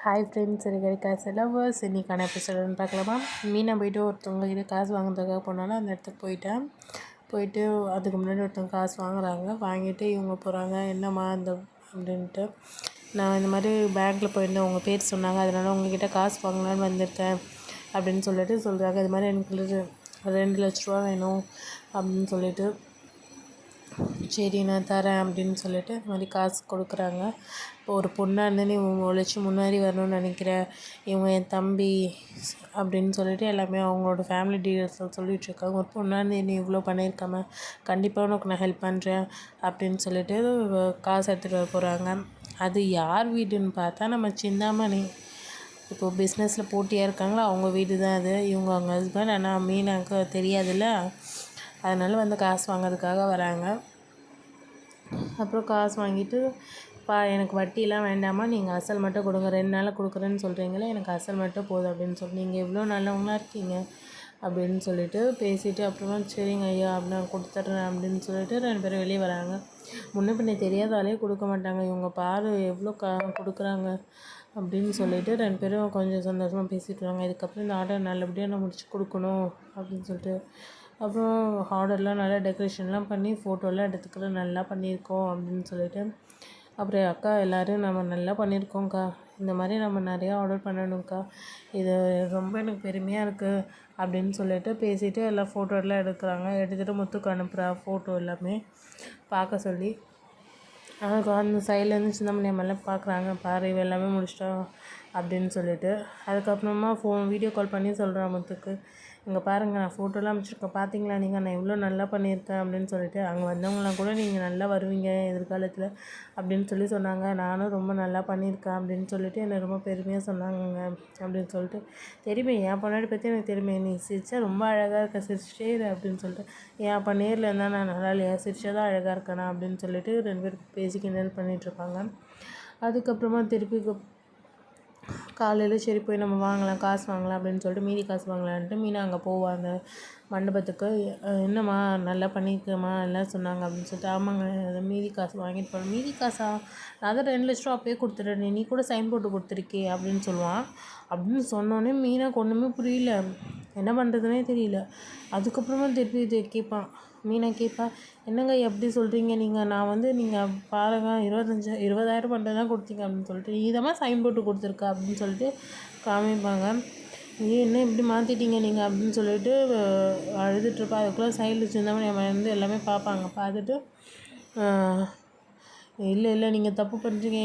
Hi friends, இருக்கிற காசு lovers. இன்றைக்கான எபிசோடுன்னு பார்க்கலாமா? மீனை போய்ட்டு ஒருத்தவங்க கிட்ட காசு வாங்குறதுக்காக போனாலும் அந்த இடத்துக்கு போயிட்டு அதுக்கு முன்னாடி ஒருத்தவங்க காசு வாங்கிட்டு இவங்க போகிறாங்க. என்னம்மா இந்த அப்படின்ட்டு, நான் இந்த மாதிரி பேங்க்கில் போயிருந்தேன், உங்கள் பேர் சொன்னாங்க, அதனால் உங்கள்கிட்ட காசு வாங்கலான்னு வந்திருக்கேன் அப்படின்னு சொல்கிறாங்க. இது மாதிரி எனக்கு 2 லட்ச ரூபா வேணும் அப்படின்னு சொல்லிட்டு, சரி நான் தரேன் அப்படின்னு சொல்லிட்டு இந்த மாதிரி காசு கொடுக்குறாங்க. இப்போ ஒரு பொண்ணாக இருந்து நீ உழைச்சி முன்னாடி வரணும்னு நினைக்கிறேன், இவங்க என் தம்பி அப்படின்னு சொல்லிட்டு எல்லாமே அவங்களோட ஃபேமிலி டீட்டெயில்ஸ் சொல்லிகிட்ருக்காங்க. ஒரு பொண்ணாக இருந்து நீ இவ்வளோ பண்ணியிருக்காம, கண்டிப்பாக உனக்கு நான் ஹெல்ப் பண்ணுறேன் அப்படின்னு சொல்லிட்டு காசு எடுத்துகிட்டு வர போகிறாங்க. அது யார் வீடுன்னு பார்த்தா நம்ம சிந்தாமணி. இப்போது பிஸ்னஸில் போட்டியாக இருக்காங்களா, அவங்க வீடு தான் அது. இவங்க அவங்க ஹஸ்பண்ட். ஆனால் மீனாக்கு தெரியாதுல்ல, அதனால் வந்து காசு வாங்கிறதுக்காக வராங்க. அப்புறம் காசு வாங்கிட்டு, எனக்கு வட்டிலாம் வேண்டாமா, நீங்கள் அசல் மட்டும் கொடுங்க, 2 நாளில் கொடுக்குறேன்னு சொல்கிறீங்களே, எனக்கு அசல் மட்டும் போதும் அப்படின்னு சொல்லி, நீங்கள் எவ்வளோ நல்லவங்களா இருக்கீங்க அப்படின்னு சொல்லிட்டு பேசிவிட்டு, அப்புறமா சரிங்க ஐயா அப்படி நான் கொடுத்துட்றேன் அப்படின்னு சொல்லிட்டு 2 பேரும் வெளியே வராங்க. முன்ன பின்னே தெரியாதாலே கொடுக்க மாட்டாங்க, இவங்க பாரு எவ்வளோ கொடுக்குறாங்க அப்படின்னு சொல்லிட்டு 2 பேரும் கொஞ்சம் சந்தோஷமாக பேசிகிட்டு வராங்க. இதுக்கப்புறம் இந்த ஆர்டர் நல்லபடியாக நான் முடிச்சு கொடுக்கணும் அப்படின்னு சொல்லிட்டு, அப்புறம் ஆர்டர்லாம் நல்லா டெக்கரேஷன்லாம் பண்ணி ஃபோட்டோலாம் எடுத்துக்கிட்டு நல்லா பண்ணியிருக்கோம் அப்படின்னு சொல்லிட்டு, அப்புறம் அக்கா எல்லோரும் நம்ம நல்லா பண்ணியிருக்கோங்க்கா, இந்த மாதிரி நம்ம நிறையா ஆர்டர் பண்ணணும்க்கா, இது ரொம்ப எனக்கு பெருமையாக இருக்குது அப்படின்னு சொல்லிட்டு பேசிவிட்டு எல்லாம் ஃபோட்டோலாம் எடுக்கிறாங்க. எடுத்துகிட்டு முத்துக்கு அனுப்புகிறா ஃபோட்டோ எல்லாமே பார்க்க சொல்லி. அதுக்கு அந்த சைட்லேருந்து சின்னமணி அம்மாலாம் பார்க்குறாங்க, பாரு இவ எல்லாமே முடிச்சிட்டா அப்படின்னு சொல்லிட்டு. அதுக்கப்புறமா வீடியோ கால் பண்ணி சொல்கிறான் முத்துக்கு, இங்கே பாருங்கள் நான் ஃபோட்டோலாம் அமைச்சிருக்கேன், பார்த்தீங்களா நீங்கள், நான் இவ்வளோ நல்லா பண்ணியிருக்கேன் அப்படின்னு சொல்லிட்டு. அங்கே வந்தவங்களாம் கூட நீங்கள் நல்லா வருவீங்க எதிர்காலத்தில் அப்படின்னு சொன்னாங்க. நானும் ரொம்ப நல்லா பண்ணியிருக்கேன் அப்படின்னு சொல்லிட்டு என்னை ரொம்ப பெருமையாக சொன்னாங்க அப்படின்னு சொல்லிட்டு. தெரியுமே என் பொண்ணாடி பற்றி எனக்கு தெரியுமே, நீ சிரிச்சா ரொம்ப அழகாக இருக்க, சிரிச்சிட்டே இரு அப்படின்னு சொல்லிட்டு. ஏன் அப்போ நேரில் இருந்தால் நான் நல்லா இல்லையா, சிரிச்சா தான் அழகாக இருக்கேனா அப்படின்னு சொல்லிட்டு 2 பேர் பேசி கிண்டல் பண்ணிகிட்ருப்பாங்க. அதுக்கப்புறமா திருப்பி காலையில் சரி போய் நம்ம வாங்கலாம், காசு வாங்கலாம் அப்படின்னு சொல்லிட்டு மீதி காசு வாங்கலான்ட்டு மீனா அங்கே போவாங்க மண்டபத்துக்கு. என்னம்மா நல்லா பண்ணியிருக்கேம்மா எல்லாம் சொன்னாங்க அப்படின்னு சொல்லிட்டு. ஆமாங்க, மீதி காசு வாங்கிட்டு போகிறேன். மீதி காசா, நான் தான் 2 லட்ச ரூபா அப்போயே கொடுத்துட்டேன், நீ கூட சைன் போட்டு கொடுத்துருக்கே அப்படின்னு சொல்லுவான். அப்படின்னு சொன்னோடனே மீனாக்கு ஒன்றுமே புரியல, என்ன பண்ணுறதுனே தெரியல. அதுக்கப்புறமா திருப்பி இது கேட்பான். மீனா கேட்பா, என்னங்க எப்படி சொல்கிறீங்க நீங்கள், நான் வந்து நீங்கள் பாருங்கள் 20,000 மட்டும் தான் கொடுத்தீங்க அப்படின்னு சொல்லிட்டு, நீ தான் சைன் போட்டு கொடுத்துருக்க அப்படின்னு சொல்லிட்டு காமிப்பாங்க. என்ன இப்படி மாற்றிட்டீங்க நீங்கள் அப்படின்னு சொல்லிட்டு அழுதுட்ருப்பா. அதுக்குள்ளே சைடில் சின்னவன் என் வந்து எல்லாமே பார்ப்பாங்க. பார்த்துட்டு, இல்லை நீங்கள் தப்பு பண்ணுறீங்க,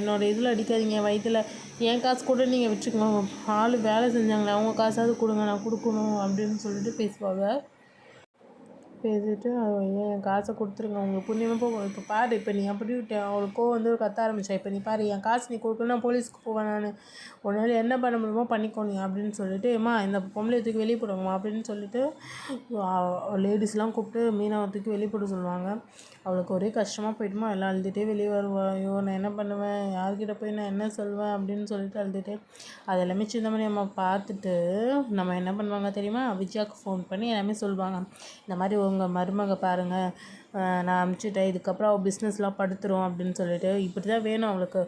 என்னோடய இதில் அடிக்காதீங்க, என் வயிற்றில் என் காசு கூட நீங்கள் வச்சுக்கோங்க, ஆள் வேலை செஞ்சாங்களே அவங்க காசாவது கொடுங்க, நான் கொடுக்கணும் அப்படின்னு சொல்லிட்டு பேசுவாங்க. பேசிவிட்டு என் காசை கொடுத்துருங்க, உங்களுக்கு புண்ணியமாக போகும். இப்போ பாரு, இப்போ நீ அப்படி அவளுக்கோ வந்து கத்த ஆரம்பிச்சா, இப்போ நீ பாரு என் காசு நீ கொடுக்கணும், போலீஸ்க்கு போவேன் நான், உன்னால் என்ன பண்ண முடியுமோ பண்ணிக்கோ நீ அப்படின்னு சொல்லிட்டு, ஏம்மா இந்த பொம்பளை தூக்கி வெளியே போடுவோம்மா அப்படின்னு சொல்லிட்டு லேடிஸ்லாம் கூப்பிட்டு மீனாவை தூக்கி வெளியே போட சொல்லுவாங்க. அவளுக்கு ஒரே கஷ்டமாக போய்ட்டுமா, எல்லாம் அழுதுகிட்டே வெளியே வருவாள். ஐயோ நான் என்ன பண்ணுவேன், யார்கிட்ட போய் நான் என்ன சொல்வேன் அப்படின்னு சொல்லிட்டு அழுதுகிட்டே. அது எல்லாமே சின்னமணி அம்மா பார்த்துட்டு நம்ம என்ன பண்ணுவாங்க தெரியுமா, விஜயாவுக்கு ஃபோன் பண்ணி எல்லாமே சொல்லுவாங்க. இந்த மாதிரி உங்கள் மருமக பாருங்கள், நான் அனுப்பிச்சிட்டேன், இதுக்கப்புறம் அவள் பிஸ்னஸ்லாம் படுத்துரும் அப்படின்னு சொல்லிட்டு. இப்படி தான் வேணும் அவளுக்கு,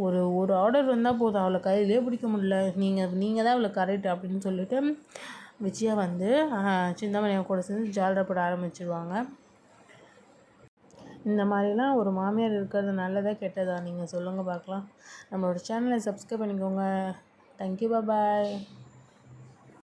ஒரு ஆர்டர் வந்தால் போதும், அவளை கையிலே பிடிக்க முடியல, நீங்கள் தான் அவளுக்கு கரெக்ட் அப்படின்னு சொல்லிட்டு விஜயா வந்து சிந்தாமணியை கூட சேர்ந்து ஜால்ரா போட ஆரம்பிச்சிடுவாங்க. இந்த மாதிரிலாம் ஒரு மாமியார் இருக்கிறது நல்லதா கெட்டதா நீங்கள் சொல்லுங்கள் பார்க்கலாம். நம்மளோட சேனலை சப்ஸ்கிரைப் பண்ணிக்கோங்க. தேங்க்யூ, பாய்.